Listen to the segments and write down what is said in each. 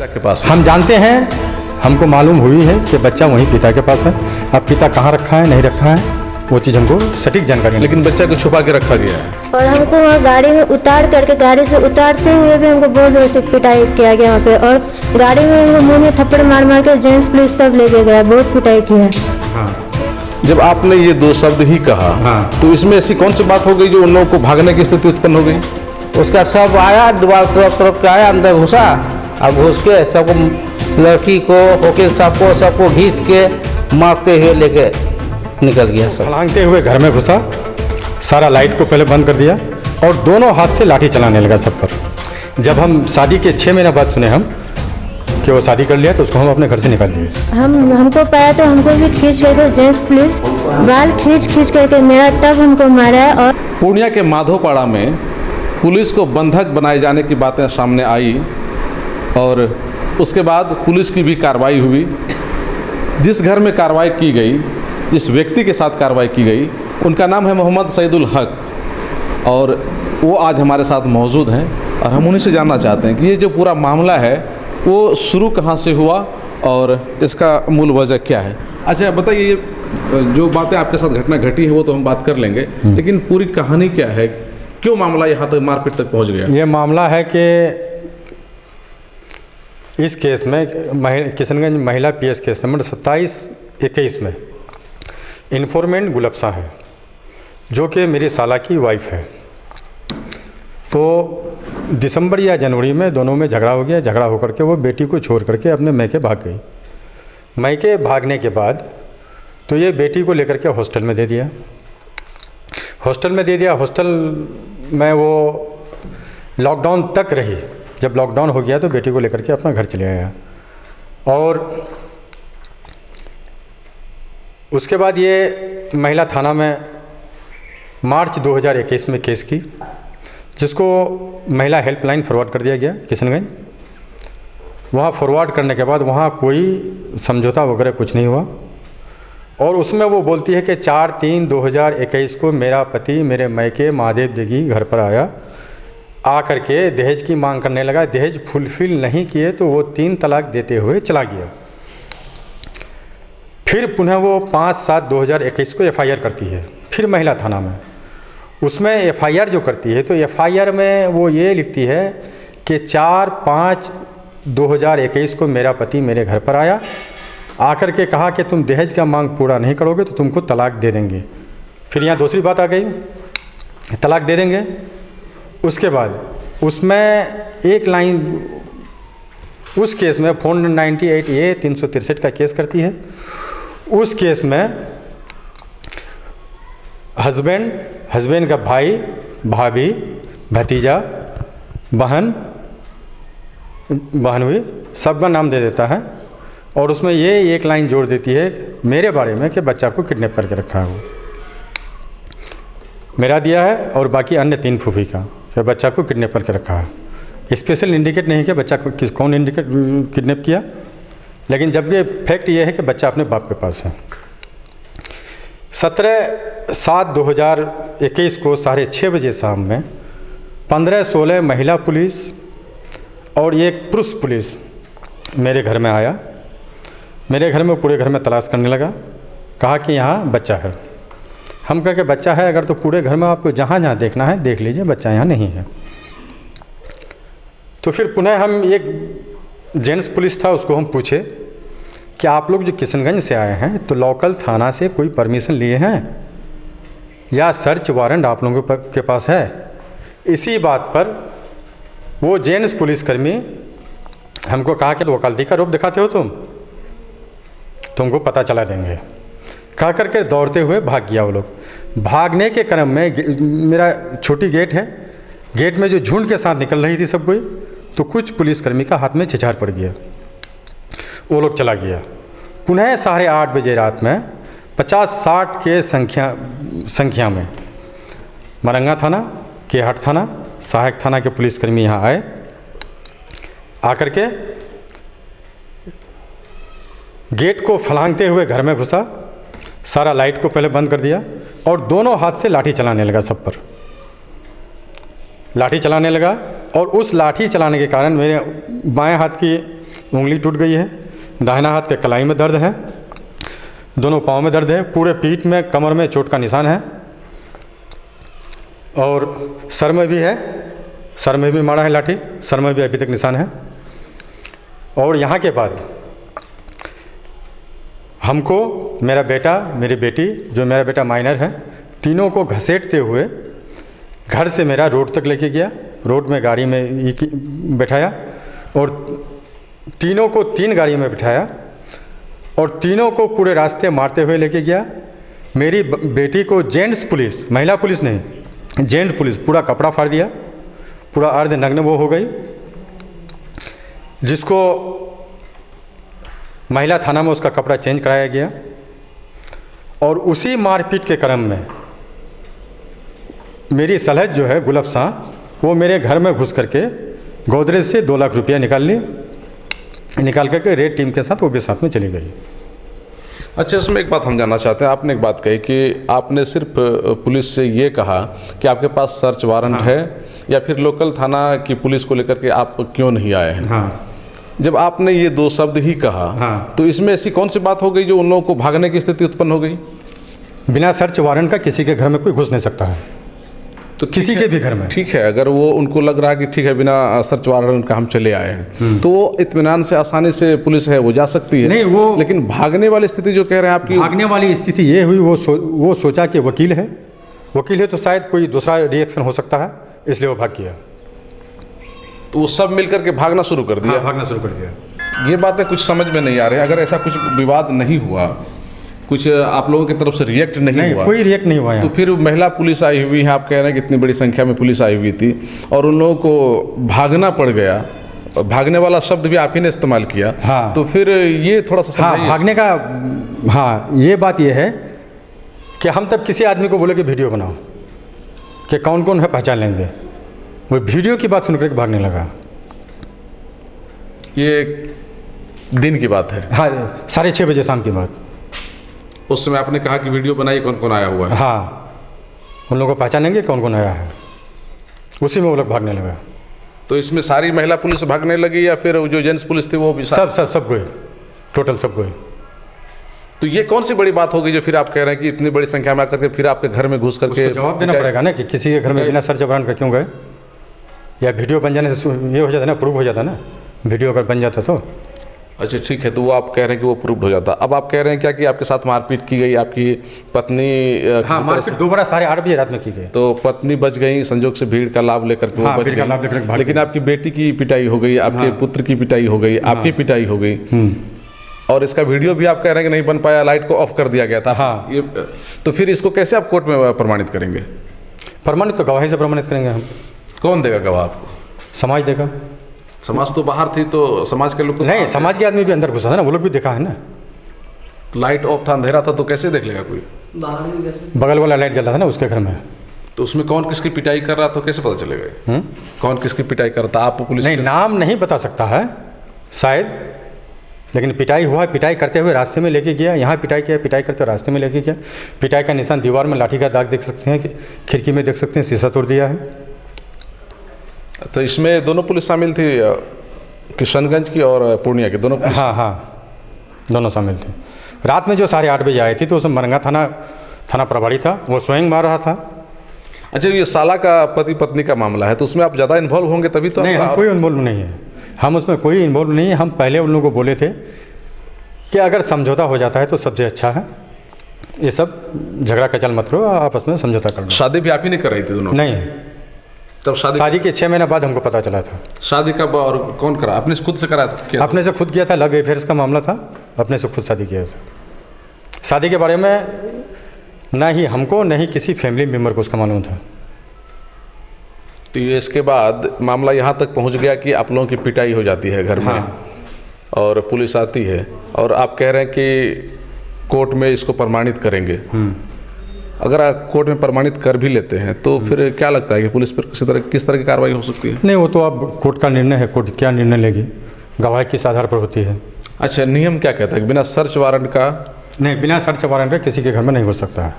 पिता के पास है। हम जानते हैं, हमको मालूम हुई है कि बच्चा वहीं पिता के पास है। अब पिता कहाँ रखा है नहीं रखा है वो चीज़ हमको सटीक जानकारी नहीं। लेकिन बच्चा को छुपा के रखा गया है। और हमको वहाँ गाड़ी में उतार करके, गाड़ी से उतारते हुए भी हमको बहुत जोर से पिटाई किया गया वहाँ पे, और गाड़ी में हमको मुँह में थप्पड़ मार मार के जेंट्स पुलिस तब लेके गया, बहुत पिटाई किया। जब आपने ये दो शब्द ही कहा तो इसमें ऐसी कौन सी बात हो गई जो उन लोगों को भागने की स्थिति उत्पन्न हो गई? उसका सब आया, दीवार तरफ के आया, अंदर घुसा और घुस के सबको, लड़की को, वकील साहब को, सबको घींच के मारते हुए लेके निकल गया। सब फलांगते हुए घर में घुसा, सारा लाइट को पहले बंद कर दिया और दोनों हाथ से लाठी चलाने लगा सब पर। जब हम शादी के 6 महीने बाद सुने हम कि वो शादी कर लिया तो उसको हम अपने घर से निकाल दिए। हमको पाया तो हमको भी खींच करके जेंट्स पुलिस बाल खींच करके मेरा तब हमको मारा। और पूर्णिया के माधोपाड़ा में पुलिस को बंधक बनाए जाने की बातें सामने आई और उसके बाद पुलिस की भी कार्रवाई हुई। जिस घर में कार्रवाई की गई, जिस व्यक्ति के साथ कार्रवाई की गई, उनका नाम है मोहम्मद सईदुल हक और वो आज हमारे साथ मौजूद हैं और हम उन्हीं से जानना चाहते हैं कि ये जो पूरा मामला है वो शुरू कहाँ से हुआ और इसका मूल वजह क्या है। अच्छा बताइए, ये जो बातें आपके साथ घटना घटी है वो तो हम बात कर लेंगे, लेकिन पूरी कहानी क्या है, क्यों मामला यहाँ तक मारपीट तक पहुँच गया? ये मामला है कि इस केस में किशनगंज महिला पीएस केस नंबर 27-21 में इन्फॉर्मेंट गुलफ्सा है जो कि मेरी साला की वाइफ है। तो दिसंबर या जनवरी में दोनों में झगड़ा हो गया। झगड़ा होकर के वो बेटी को छोड़ करके अपने मैके भाग गई। मैके भागने के बाद तो ये बेटी को लेकर के हॉस्टल में दे दिया। हॉस्टल में वो लॉकडाउन तक रही। जब लॉकडाउन हो गया तो बेटी को लेकर के अपना घर चले आया और उसके बाद ये महिला थाना में मार्च 2021 में केस की, जिसको महिला हेल्पलाइन फॉरवर्ड कर दिया गया किशनगंज। वहाँ फॉरवर्ड करने के बाद वहाँ कोई समझौता वगैरह कुछ नहीं हुआ और उसमें वो बोलती है कि 4/3/2021 को मेरा पति मेरे मैके महादेव जगी घर पर आकर के दहेज की मांग करने लगा। दहेज फुलफिल नहीं किए तो वो 3 तलाक देते हुए चला गया। फिर पुनः वो 5/7/2021 को एफआईआर करती है फिर महिला थाना में। उसमें एफआईआर जो करती है तो एफआईआर में वो ये लिखती है कि 4/5/2021 को मेरा पति मेरे घर पर आकर के कहा कि तुम दहेज का मांग पूरा नहीं करोगे तो तुमको तलाक दे देंगे। फिर यहाँ दूसरी बात आ गई, तलाक दे देंगे। उसके बाद उसमें एक लाइन उस केस में 498A 363 का केस करती है। उस केस में हस्बैंड का भाई, भाभी, भतीजा, बहन हुई, सबका नाम दे देता है और उसमें ये एक लाइन जोड़ देती है मेरे बारे में कि बच्चा को किडनैप करके रखा है। वो मेरा दिया है और बाकी अन्य 3 फूफी का कि बच्चा को किडनैप करके रखा है। स्पेशल इंडिकेट नहीं कि बच्चा को कौन इंडिकेट किडनैप किया, लेकिन जबकि फैक्ट ये है कि बच्चा अपने बाप के पास है। 17/7/2021 को 6:30 बजे शाम में 15-16 महिला पुलिस और एक पुरुष पुलिस मेरे घर में आया। मेरे घर में पूरे घर में तलाश करने लगा। कहा कि यहाँ बच्चा है। हम कह के बच्चा है अगर तो पूरे घर में आपको जहाँ जहाँ देखना है देख लीजिए, बच्चा यहाँ नहीं है। तो फिर पुनः हम एक जेंट्स पुलिस था उसको हम पूछे कि आप लोग जो किशनगंज से आए हैं तो लोकल थाना से कोई परमिशन लिए हैं या सर्च वारंट आप लोगों के पास है? इसी बात पर वो जेंट्स पुलिसकर्मी हमको कहा कि तो वकालती का रूप दिखाते हो तुमको पता चला देंगे। कहा करके दौड़ते हुए भाग गया वो लोग। भागने के क्रम में मेरा छोटी गेट है, गेट में जो झुंड के साथ निकल रही थी सब कोई, तो कुछ पुलिसकर्मी का हाथ में छिछार पड़ गया, वो लोग चला गया। पुनः 8:30 बजे रात में 50-60 के संख्या में मरंगा थाना, केहट थाना, सहायक थाना के पुलिसकर्मी यहाँ आए। आकर के गेट को फलांगते हुए घर में घुसा, सारा लाइट को पहले बंद कर दिया और दोनों हाथ से लाठी चलाने लगा, सब पर लाठी चलाने लगा। और उस लाठी चलाने के कारण मेरे बाएं हाथ की उंगली टूट गई है, दाहिना हाथ के कलाई में दर्द है, दोनों पाँव में दर्द है, पूरे पीठ में कमर में चोट का निशान है और सर में भी है, सर में भी मारा है लाठी, सर में भी अभी तक निशान है। और यहाँ के बाद हमको मेरा बेटा, मेरी बेटी, जो मेरा बेटा माइनर है, तीनों को घसीटते हुए घर से मेरा रोड तक लेके गया, रोड में गाड़ी में बैठाया और तीनों को 3 गाड़ी में बिठाया और तीनों को पूरे रास्ते मारते हुए लेके गया। मेरी बेटी को जेंट्स पुलिस, महिला पुलिस नहीं, जेंट्स पुलिस पूरा कपड़ा फाड़ दिया, पूरा अर्धनग्न वो हो गई, जिसको महिला थाना में उसका कपड़ा चेंज कराया गया। और उसी मारपीट के क्रम में मेरी सलहज जो है गुलफसा, वो मेरे घर में घुस करके गोदरेज से 2 लाख रुपया निकाल करके रेड टीम के साथ वो भी साथ में चली गई। अच्छा, इसमें एक बात हम जानना चाहते हैं। आपने एक बात कही कि आपने सिर्फ पुलिस से ये कहा कि आपके पास सर्च वारंट है, या फिर लोकल थाना की पुलिस को लेकर के आप क्यों नहीं आए हैं? हाँ। जब आपने ये 2 शब्द ही कहा, तो इसमें ऐसी कौन सी बात हो गई जो उन लोगों को भागने की स्थिति उत्पन्न हो गई? बिना सर्च वारंट का किसी के घर में कोई घुस नहीं सकता है, तो किसी के भी घर में। ठीक है, अगर वो उनको लग रहा है कि ठीक है बिना सर्च वारंट का हम चले आए हैं, तो वो इत्मीनान से आसानी से पुलिस है वो जा सकती है। नहीं, वो लेकिन भागने वाली स्थिति जो कह रहे हैं आपकी, भागने वाली स्थिति ये हुई, वो सोचा कि वकील है तो शायद कोई दूसरा रिएक्शन हो सकता है, इसलिए वो भाग गया। तो वो सब मिलकर के भागना शुरू कर दिया। भागना शुरू कर दिया। ये बातें कुछ समझ में नहीं आ रही। अगर ऐसा कुछ विवाद नहीं हुआ, कुछ आप लोगों की तरफ से रिएक्ट नहीं हुआ, कोई रिएक्ट नहीं हुआ तो फिर महिला पुलिस आई हुई है, आप कह रहे हैं कि इतनी बड़ी संख्या में पुलिस आई हुई थी और उन लोगों को भागना पड़ गया, भागने वाला शब्द भी आप ही ने इस्तेमाल किया। हाँ। तो फिर ये थोड़ा सा समझाइए। भागने का, हाँ, ये बात ये है कि हम तब किसी आदमी को बोले कि वीडियो बनाओ कि कौन कौन है पहचान लेंगे, वो वीडियो की बात सुनकर के भागने लगा। ये दिन की बात है? हाँ, 6:30 बजे शाम की बात। उस समय आपने कहा कि वीडियो बनाइए कौन कौन आया हुआ है। हाँ, उन लोगों को पहचानेंगे कौन कौन आया है, उसी में वो लोग भागने लगा। तो इसमें सारी महिला पुलिस भागने लगी या फिर जो जेंट्स पुलिस थी वो भी? सब गए, टोटल सब गए। तो ये कौन सी बड़ी बात होगी जो फिर आप कह रहे हैं कि इतनी बड़ी संख्या में आकर के फिर आपके घर में घुस करके जवाब देना पड़ेगा ना कि किसी के घर में बिना सर्च वारंट का क्यों गए, या वीडियो बन जाने से ये हो जाता ना, प्रूव हो जाता ना, वीडियो अगर बन जाता तो। अच्छा ठीक है, तो वो आप कह रहे हैं कि वो प्रूव्ड हो जाता। अब आप कह रहे हैं क्या कि आपके साथ मारपीट की गई, आपकी पत्नी हाँ, मारपीट 8:30 बजे रात में की गई। तो पत्नी बच गई, संजोग से भीड़ का लाभ लेकर के वो बच गई, लेकिन आपकी बेटी की पिटाई हो गई, आपके पुत्र की पिटाई हो गई, आपकी पिटाई हो गई, और इसका वीडियो भी आप कह रहे हैं कि नहीं बन पाया, लाइट को ऑफ कर दिया गया था। हाँ। ये तो फिर इसको कैसे आप कोर्ट में प्रमाणित करेंगे? प्रमाणित तो गवाही से प्रमाणित करेंगे हम। कौन देगा गवाह आपको? समाज देगा। समाज तो बाहर थी, तो समाज के लोग तो नहीं, समाज के आदमी भी अंदर घुसा था ना, वो लोग भी देखा है ना। लाइट ऑफ था, अंधेरा था, तो कैसे देख लेगा कोई? बगल वाला लाइट जल रहा था ना उसके घर में। तो उसमें कौन किसकी पिटाई कर रहा था कैसे पता चलेगा? कौन किसकी पिटाई करता? आप पुलिस नहीं, नाम नहीं बता सकता है शायद, लेकिन पिटाई हुआ, पिटाई करते हुए रास्ते में लेके गया, यहाँ पिटाई किया, पिटाई करते हुए रास्ते में लेके गया। पिटाई का निशान दीवार में लाठी का दाग देख सकते हैं, खिड़की में देख सकते हैं, शीशा तोड़ दिया है। तो इसमें दोनों पुलिस शामिल थी, किशनगंज की और पूर्णिया की दोनों? हाँ, दोनों शामिल थे। रात में जो 8:30 बजे आए थे तो उसमें मरंगा थाना प्रभारी था, वो स्वयं मार रहा था। अच्छा, ये साला का पति पत्नी का मामला है, तो उसमें आप ज़्यादा इन्वॉल्व होंगे तभी तो? नहीं, हम कोई इन्वॉल्व नहीं है, हम उसमें कोई इन्वॉल्व नहीं है। हम पहले उन लोगों को बोले थे कि अगर समझौता हो जाता है तो सबसे अच्छा है, ये सब झगड़ा कचल मत करो, आपस में समझौता कर लो। शादी भी आप ही ने कराई थी दोनों? नहीं, तब शादी के 6 महीने बाद हमको पता चला था। शादी कब और कौन करा? आपने खुद से करा था? अपने से खुद किया था, लव अफेयर्स का मामला था, अपने से खुद शादी किया था। शादी के बारे में ना ही हमको न ही किसी फैमिली मेम्बर को उसका मालूम था। तो ये इसके बाद मामला यहाँ तक पहुँच गया कि आप लोगों की पिटाई हो जाती है घर में, और पुलिस आती है और आप कह रहे हैं कि कोर्ट में इसको प्रमाणित करेंगे। अगर आप कोर्ट में प्रमाणित कर भी लेते हैं तो फिर क्या लगता है कि पुलिस पर किस तरह की कार्रवाई हो सकती है? नहीं, वो तो अब कोर्ट का निर्णय है, कोर्ट क्या निर्णय लेगी, गवाही किस आधार पर होती है। अच्छा, नियम क्या कहता है कि बिना सर्च वारंट का? नहीं, बिना सर्च वारंट का किसी के घर में नहीं हो सकता है।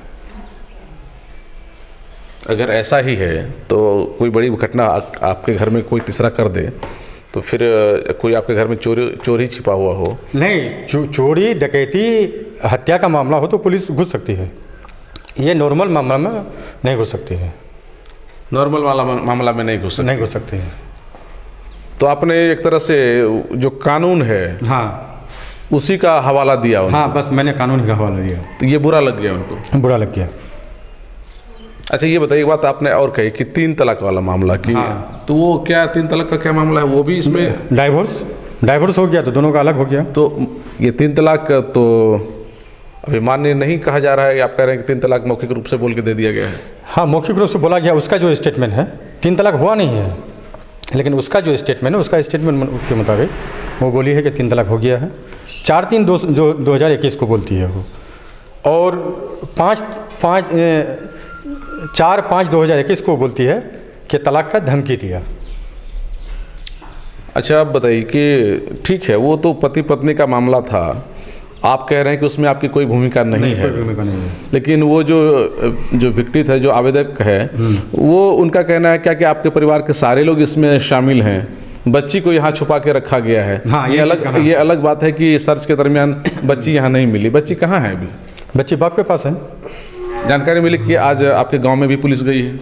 अगर ऐसा ही है तो कोई बड़ी घटना आपके घर में कोई तीसरा कर दे तो फिर कोई आपके घर में चोरी छिपा हुआ हो? नहीं, चोरी डकैती हत्या का मामला हो तो पुलिस घुस सकती है, ये नॉर्मल मामला में नहीं घुस सकती है। नॉर्मल वाला मामला में नहीं घुस सकती है। तो आपने एक तरह से जो कानून है हाँ उसी का हवाला दिया उनको। हाँ, बस मैंने कानून का हवाला दिया। तो ये बुरा लग गया उनको? बुरा लग गया। अच्छा ये बताइए, एक बात आपने और कही कि 3 तलाक वाला मामला कि हाँ। तो वो क्या 3 तलाक का क्या मामला है, वो भी इसमें? डाइवोर्स हो गया तो दोनों का अलग हो गया। तो ये 3 तलाक तो अभी मान्य नहीं कहा जा रहा है, आप कह रहे हैं कि 3 तलाक मौखिक रूप से बोल के दे दिया गया है? हाँ, मौखिक रूप से बोला गया। उसका जो स्टेटमेंट है 3 तलाक हुआ नहीं है, लेकिन उसका जो स्टेटमेंट है उसका स्टेटमेंट के मुताबिक वो बोली है कि 3 तलाक हो गया है। 4/3/2021 को बोलती है वो, और 4/5/2021 को बोलती है कि तलाक का धमकी दिया। अच्छा आप बताइए कि ठीक है वो तो पति पत्नी का मामला था, आप कह रहे हैं कि उसमें आपकी कोई भूमिका नहीं है, कोई भूमिका नहीं है। लेकिन वो जो विक्टिम है, जो आवेदक है, वो उनका कहना है क्या कि आपके परिवार के सारे लोग इसमें शामिल हैं, बच्ची को यहाँ छुपा के रखा गया है। हाँ, ये अलग बात है कि सर्च के दरमियान बच्ची यहाँ नहीं मिली। बच्ची कहाँ है अभी? बच्ची बाप के पास है। जानकारी मिली कि आज आपके गांव में भी पुलिस गई है,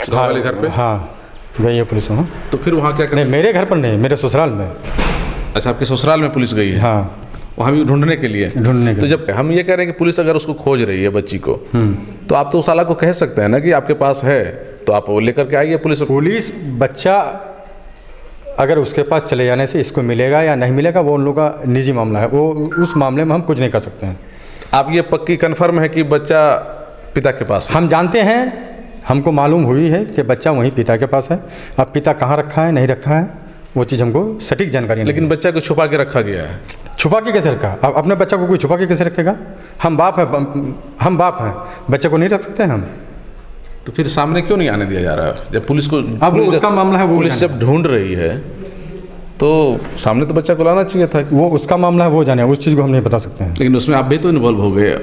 गाँव वाले घर पे? हाँ गई है पुलिस वहाँ। तो फिर वहाँ क्या नहीं, मेरे घर पर नहीं, मेरे ससुराल में। अच्छा आपके ससुराल में पुलिस गई है? हाँ, वहाँ भी ढूंढने के लिए। तो जब हम ये कह रहे हैं कि पुलिस अगर उसको खोज रही है बच्ची को, तो आप तो उस साला को कह सकते हैं ना कि आपके पास है, तो आप वो लेकर के आइए। पुलिस बच्चा अगर उसके पास चले जाने से इसको मिलेगा या नहीं मिलेगा वो उन लोगों का निजी मामला है, वो उस मामले में हम कुछ नहीं कर सकते हैं। आप ये पक्की कन्फर्म है कि बच्चा पिता के पास है? हम जानते हैं, हमको मालूम हुई है कि बच्चा वहीं पिता के पास है। अब पिता कहाँ रखा है नहीं रखा है वो चीज़ हमको सटीक जानकारी नहीं। लेकिन बच्चा को छुपा के रखा गया है। छुपा के कैसे रखा? अब अपने बच्चा को कोई छुपा के कैसे रखेगा? हम बाप हैं, बच्चे को नहीं रख सकते हम। तो फिर सामने क्यों नहीं आने दिया जा रहा है? जब पुलिस को, अब उसका मामला है, वो पुलिस जब ढूंढ रही है तो सामने तो बच्चा को लाना चाहिए था। वो उसका मामला है, वो जाने, उस चीज़ को हम नहीं बता सकते हैं। लेकिन उसमें आप भी तो इन्वॉल्व हो गए।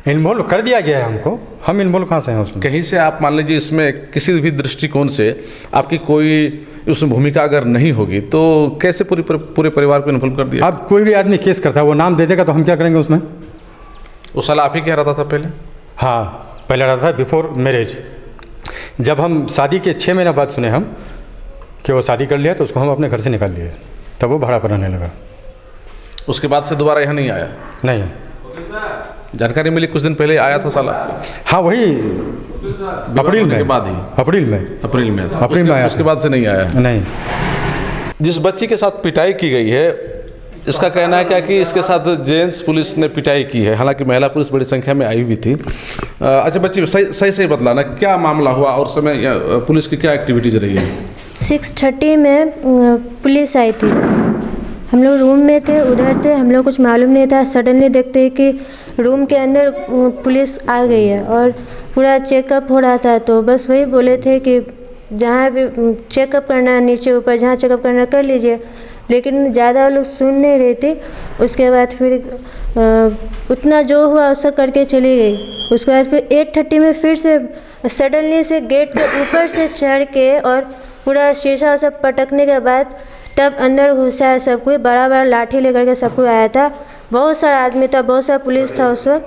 इन्वॉल्व कर दिया गया है हमको, हम इन्वॉल्व कहाँ से हैं उसमें? कहीं से आप मान लीजिए इसमें किसी भी दृष्टिकोण से आपकी कोई उसमें भूमिका अगर नहीं होगी तो कैसे पूरे परिवार को इन्वॉल्व कर दिया? अब कोई भी आदमी केस करता है, वो नाम दे देगा तो हम क्या करेंगे उसमें? वो साला आप ही कह रहा था पहले? हाँ, पहले रहा था बिफोर मैरिज। जब हम शादी के 6 महीने बाद सुने हम कि वो शादी कर लिया तो उसको हम अपने घर से निकाल दिए, तब वो भाड़ा पर रहने लगा। उसके बाद से दोबारा यहाँ नहीं आया? नहीं। जानकारी मिली कुछ दिन पहले आया था साला? हाँ, वही अप्रैल में। बाद ही अप्रैल में था। अप्रैल में आया। उसके बाद से नहीं आया? नहीं। जिस बच्ची के साथ पिटाई की गई है, इसका कहना है क्या कि इसके साथ जेंट्स पुलिस ने पिटाई की है, हालांकि महिला पुलिस बड़ी संख्या में आई हुई थी। अच्छा बच्ची सही बतलाना क्या मामला हुआ और समय पुलिस की क्या एक्टिविटीज रही है? 6:30 में पुलिस आई थी। हम लोग रूम में थे, उधर थे, हम लोग कुछ मालूम नहीं था। सडनली देखते हैं कि रूम के अंदर पुलिस आ गई है और पूरा चेकअप हो रहा था। तो बस वही बोले थे कि जहाँ भी चेकअप करना है, नीचे ऊपर जहाँ चेकअप करना कर लीजिए, लेकिन ज़्यादा लोग सुन नहीं रहे थे। उसके बाद फिर उतना जो हुआ उसका करके चली गई। उसके बाद फिर 8:30 में फिर से सडनली से गेट के ऊपर से चढ़ के और पूरा शीशा सब पटकने के बाद तब अंदर घुसा है सब कोई, बड़ा बड़ा लाठी लेकर के सब कोई आया था। बहुत सारा आदमी था, बहुत सारा पुलिस था उस वक्त।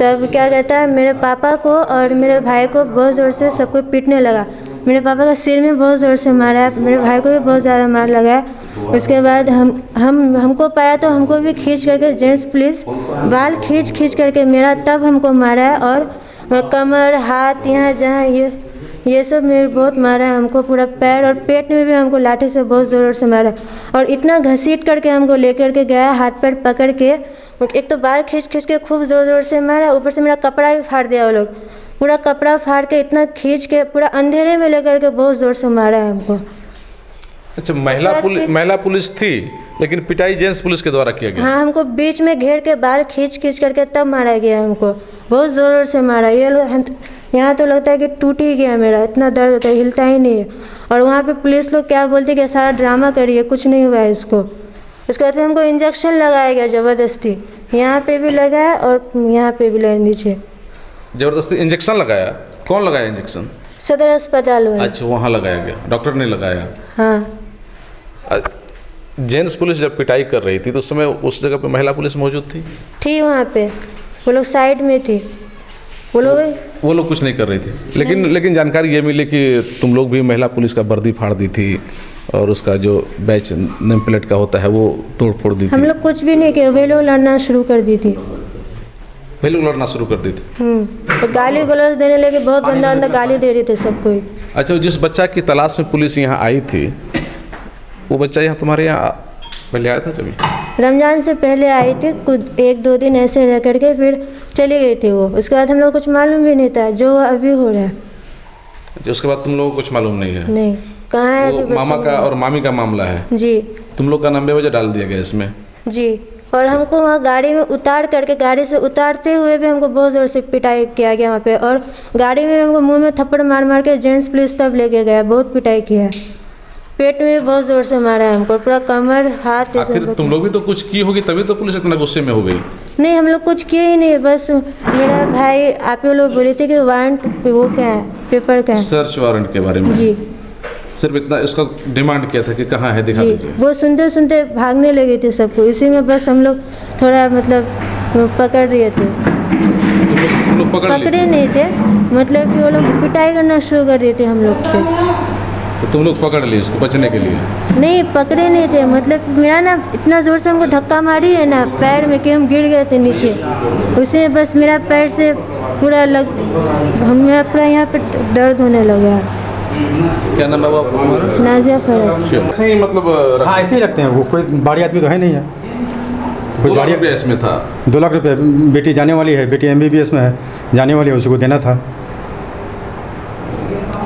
तब क्या कहता है, मेरे पापा को और मेरे भाई को बहुत ज़ोर से सब कोई पीटने लगा। मेरे पापा का सिर में बहुत ज़ोर से मारा है, मेरे भाई को भी बहुत ज़्यादा मार लगा है। उसके बाद हमको पाया तो हमको भी खींच करके जेंट्स पुलिस बाल खींच करके मेरा तब हमको मारा है, और कमर हाथ यहाँ जहाँ ये सब में भी बहुत मारा है हमको, पूरा पैर और पेट में भी हमको लाठी से बहुत ज़ोर से मारा। और इतना घसीट करके हमको लेकर के गया, हाथ पैर पकड़ के, एक तो बाल खींच के खूब ज़ोर से मारा, ऊपर से मेरा कपड़ा भी फाड़ दिया वो लोग। पूरा कपड़ा फाड़ के इतना खींच के पूरा अंधेरे में लेकर के बहुत ज़ोर से मारा है हमको। अच्छा, महिला पुलिस थी लेकिन पिटाई जेंट्स पुलिस के द्वारा किया गया? हाँ, हमको बीच में घेर के बाल खींच करके तब मारा गया हमको, बहुत ज़ोर से मारा। यहाँ तो लगता है कि टूट ही गया मेरा, इतना दर्द होता है, हिलता ही नहीं है। और वहाँ पे पुलिस लोग क्या बोलते कि सारा ड्रामा करिए, कुछ नहीं हुआ है इसको। उसके बाद हमको इंजेक्शन लगाया गया ज़बरदस्ती, यहाँ पे भी लगाया और यहाँ पे भी लगा, नीचे जबरदस्ती इंजेक्शन लगाया? कौन लगाया इंजेक्शन? सदर अस्पताल में। अच्छा, वहाँ लगाया गया, डॉक्टर ने लगाया? हाँ। जेंट्स पुलिस जब पिटाई कर रही थी तो उस समय उस जगह पे महिला पुलिस मौजूद थी वहाँ पे, वो लोग साइड में थी, वो लोग कुछ नहीं कर रही थी। लेकिन जानकारी ये मिली कि तुम लोग भी महिला पुलिस का वर्दी फाड़ दी थी और उसका जो बैच नेम प्लेट का होता है वो तोड़ फोड़ दी थी। हम लोग कुछ भी नहीं किए, वे लोग लड़ना शुरू कर दी थी। वे लोग लड़ना शुरू कर दी थी। तो गाली गलौज देने लगे, बहुत गंदा गंदा गाली दे रहे थे सबको। अच्छा, जिस बच्चा की तलाश में पुलिस यहाँ आई थी, वो बच्चा यहाँ तुम्हारे यहाँ पहले आया था कभी? रमज़ान से पहले आई थी, कुछ 1-2 दिन ऐसे रह करके फिर चली गई थी वो। उसके बाद हम लोग कुछ मालूम भी नहीं था जो अभी हो रहा है। उसके बाद तुम लोगों को कुछ मालूम नहीं है? नहीं, कहाँ है वो अभी मामा का और मामी का मामला है जी। तुम लोग का नाम बेवजह डाल दिया गया इसमें जी। और हमको वहाँ गाड़ी में उतार करके, गाड़ी से उतारते हुए भी हमको बहुत ज़ोर से पिटाई किया गया वहाँ पे। और गाड़ी में हमको मुंह में थप्पड़ मार मार के जेंट्स पुलिस तब लेके गया, बहुत पिटाई किया। पेट में बहुत ज़ोर से मारा है हमको, पूरा कमर हाथ। आखिर तुम लोग भी तो कुछ की होगी तभी तो पुलिस इतना गुस्से में हो गई। नहीं, हम लोग कुछ किए ही नहीं, बस मेरा भाई आप ही लोग बोले थे कि वारंट वो क्या है, पेपर क्या है, सर्च वारंट के बारे में जी। सिर्फ इतना इसका डिमांड किया था कि कहाँ है, दिखा जी, दीजिए। वो सुनते सुनते भागने लगे थे सबको, इसी में बस हम लोग थोड़ा मतलब पकड़ रहे थे। तुम लोग पकड़े नहीं थे, मतलब कि वो लोग पिटाई करना शुरू कर दिए थे हम लोग पे। तो तुम लोग पकड़ लिए इसको बचने के लिए? नहीं, पकड़े नहीं थे, मतलब मेरा ना इतना ज़ोर से हमको धक्का मारी है ना पैर में कि हम गिर गए थे नीचे। उसी में बस मेरा पैर से पूरा मेरा पूरा यहाँ पे दर्द होने लगा। क्या नाम है वो आपका? नाजिया फरक। ऐसे ही मतलब हाँ, ऐसे ही रखते हैं। वो कोई बड़ी आदमी तो है नहीं है। कोई 2 लाख बड़ी रुपया इसमें था। 2 लाख रुपये। बेटी जाने वाली है, बेटी MBBS में है, जाने वाली है, उसको देना था।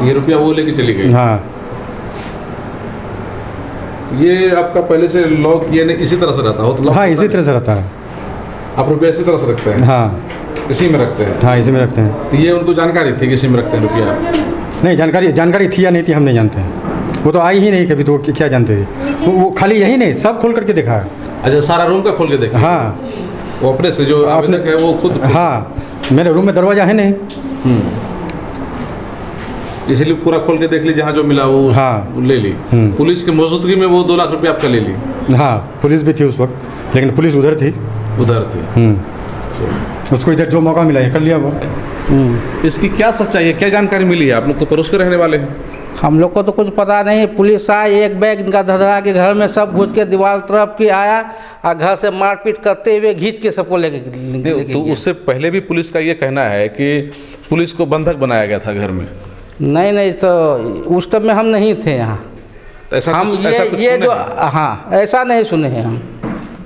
ये रुपया वो लेके चली गई? हाँ। ये आपका पहले से लॉक ये नहीं इसी तरह से रहता हो? तो हाँ, इसी तरह से रहता है। आप रुपया इसी तरह से रखते हैं? हाँ, इसी में रखते हैं? हाँ, इसी में रखते हैं। तो ये उनको जानकारी थी कि इसी में रखते हैं रुपया? नहीं, जानकारी थी या नहीं थी हम नहीं जानते हैं। वो तो आई ही नहीं कभी, तो क्या जानते थे। वो खाली यही नहीं, सब खोल करके देखा है। अच्छा, सारा रूम का खोल के देखा? हाँ, वो अपने से जो आवेदक है वो खुद? हाँ, मेरे रूम में दरवाजा है नहीं। इसलिए पूरा खोल के देख ली, जहाँ जो मिला वो हाँ, ले ली। पुलिस की मौजूदगी में वो 2 लाख रुपया आपका ले ली? हाँ, पुलिस भी थी उस वक्त, लेकिन पुलिस उधर थी। उधर थी। उसको इधर जो मौका मिला ये कर लिया वो। इसकी क्या सच्चाई है, क्या जानकारी मिली है? आप लोग तो पड़ोस के रहने वाले हैं। हम लोग को तो कुछ पता नहीं। पुलिस आई, एक बैग इनका धधरा के घर में सब घुस के दीवार तरफ की आया और घर से मारपीट करते हुए घींच के सबको लेके तो उससे पहले भी पुलिस का ये कहना है कि पुलिस को बंधक बनाया गया था घर में। नहीं, तो उस टाइम में हम नहीं थे यहाँ। तो ऐसा हम कुछ, ये ऐसा कुछ ये सुने जो हैं? हाँ, ऐसा नहीं सुने हैं हम,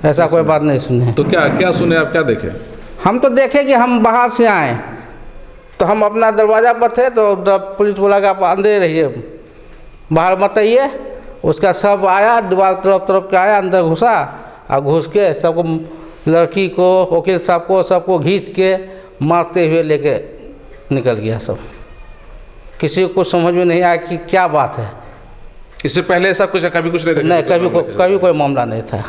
ऐसा कोई बात नहीं सुने हैं। तो क्या सुने आप, क्या देखे? हम तो देखे कि हम बाहर से आए तो हम अपना दरवाज़ा पर थे, तो पुलिस बोला कि आप अंदर रहिए, बाहर मत आइए। उसका सब आया, दीवार तरफ के आया, अंदर घुसा और घुस के सबको, लड़की को, वकील साहब को, सबको घींच के मारते हुए लेके निकल गया सब। किसी को कुछ समझ में नहीं आया कि क्या बात है। इससे पहले ऐसा कुछ कभी कुछ नहीं देखा? नहीं, कभी कोई मामला नहीं था,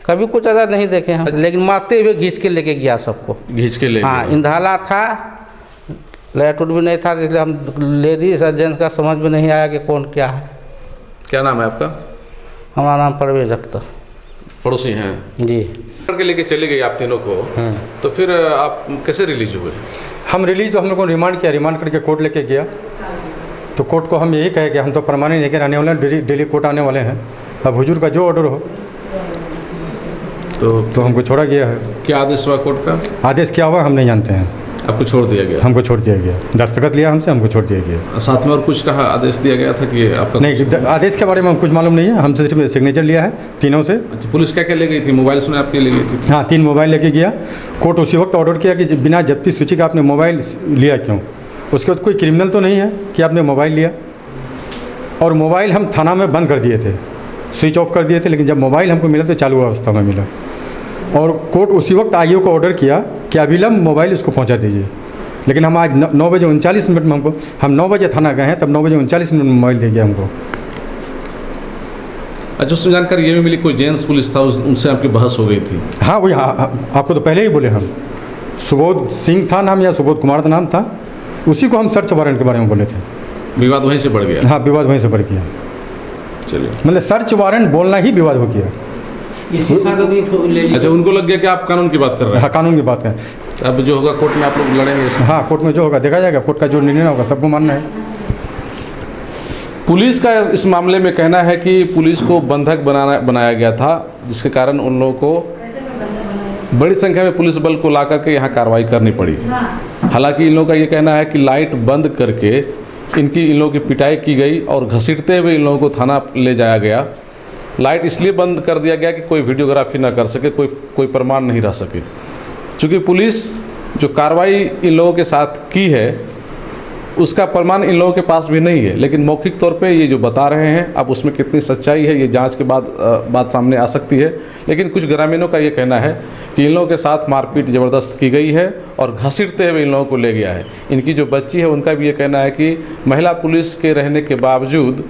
कभी कुछ ऐसा नहीं देखे हम। लेकिन मारते हुए घींच के लेके गया सबको, घींच के ले हाँ। इंधाला था, लाइट भी नहीं था, इसलिए हम लेडीज और जेंट्स का समझ में नहीं आया कि कौन क्या है। क्या नाम है आपका? हमारा नाम परवेज अख्तर। पड़ोसी हैं जी। पकड़ के लेके चले गए आप तीनों को, तो फिर आप कैसे रिलीज हुए? हम रिलीज तो हम लोग को रिमांड किया, रिमांड करके कोर्ट लेके गया। तो कोर्ट को हम यही कहे कि हम तो परमानेंट लेकर आने वाले हैं, डेली कोर्ट आने वाले हैं, अब हुजूर का जो ऑर्डर हो। तो हमको छोड़ा गया है। क्या आदेश हुआ कोर्ट का? आदेश क्या हुआ हम नहीं जानते हैं। आपको छोड़ दिया गया? हमको छोड़ दिया गया, दस्तखत लिया हमसे, हमको छोड़ दिया गया। साथ में और कुछ कहा, आदेश दिया गया था कि आपका? नहीं, आदेश के बारे में हम कुछ मालूम नहीं है, हमसे सिर्फ सिग्नेचर लिया है तीनों से। अच्छा, पुलिस क्या क्या ले गई थी? मोबाइल सुने आपके ले गई थी? हाँ, 3 मोबाइल लेके गया। कोर्ट उसी वक्त ऑर्डर किया कि बिना जब्ती सूची का आपने मोबाइल लिया क्यों। उसके बाद कोई क्रिमिनल तो नहीं है कि आपने मोबाइल लिया। और मोबाइल हम थाना में बंद कर दिए थे, स्विच ऑफ कर दिए थे, लेकिन जब मोबाइल हमको मिला तो चालू अवस्था में मिला। और कोर्ट उसी वक्त आईओ को ऑर्डर किया कि अविलंब मोबाइल उसको पहुंचा दीजिए। लेकिन हम आज 9 बजे 39 मिनट में हम 9 बजे थाना गए हैं, तब 9 बजे 39 मिनट में मोबाइल दे गया हमको। अच्छा, उसमें जानकारी ये भी मिली कोई जेंट्स पुलिस था, उनसे आपकी बहस हो गई थी? हाँ, वही आपको तो पहले ही बोले हम। सुबोध सिंह था नाम, या सुबोध कुमार का नाम था, उसी को हम सर्च वारंट के बारे में बोले थे। विवाद वहीं से बढ़ गया? हाँ, विवाद वहीं से बढ़ गया। चलिए। मतलब सर्च वारंट बोलना ही विवाद हो गया। अच्छा, उनको लग गया कि आप कानून की बात कर रहे हाँ, कानून की बात है। हैं। अब जो होगा कोर्ट में आप लोग लड़ेंगे इसमें। हाँ, कोर्ट में जो होगा देखा जाएगा, कोर्ट का जो निर्णय होगा सबको मानना है। पुलिस का इस मामले में कहना है कि पुलिस को बंधक बनाया गया था, जिसके कारण उन लोगों को बड़ी संख्या में पुलिस बल को ला करके यहाँ कार्रवाई करनी पड़ी। हालांकि इन लोगों का ये कहना है कि लाइट बंद करके इन लोगों की पिटाई की गई और घसीटते हुए इन लोगों को थाना ले जाया गया। लाइट इसलिए बंद कर दिया गया कि कोई वीडियोग्राफी ना कर सके, कोई प्रमाण नहीं रह सके। चूँकि पुलिस जो कार्रवाई इन लोगों के साथ की है उसका प्रमाण इन लोगों के पास भी नहीं है, लेकिन मौखिक तौर पे ये जो बता रहे हैं, अब उसमें कितनी सच्चाई है ये जांच के बाद बात सामने आ सकती है। लेकिन कुछ ग्रामीणों का ये कहना है कि इन लोगों के साथ मारपीट ज़बरदस्त की गई है और घसीटते हुए इन लोगों को ले गया है। इनकी जो बच्ची है उनका भी ये कहना है कि महिला पुलिस के रहने के बावजूद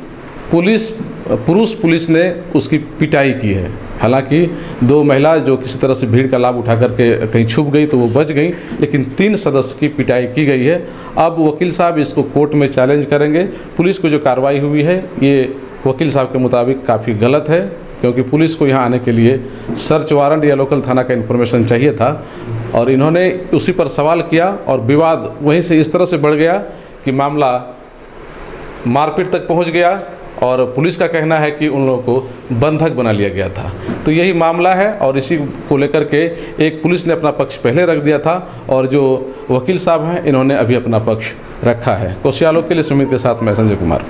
पुरुष पुलिस ने उसकी पिटाई की है। हालांकि 2 महिला जो किसी तरह से भीड़ का लाभ उठा करके कहीं छुप गई तो वो बच गई, लेकिन 3 सदस्य की पिटाई की गई है। अब वकील साहब इसको कोर्ट में चैलेंज करेंगे। पुलिस को जो कार्रवाई हुई है ये वकील साहब के मुताबिक काफ़ी गलत है, क्योंकि पुलिस को यहाँ आने के लिए सर्च वारंट या लोकल थाना का इन्फॉर्मेशन चाहिए था और इन्होंने उसी पर सवाल किया और विवाद वहीं से इस तरह से बढ़ गया कि मामला मारपीट तक पहुँच गया और पुलिस का कहना है कि उन लोगों को बंधक बना लिया गया था। तो यही मामला है और इसी को लेकर के एक पुलिस ने अपना पक्ष पहले रख दिया था और जो वकील साहब हैं इन्होंने अभी अपना पक्ष रखा है। कोसियालोक के लिए सुमित के साथ मैं संजय कुमार।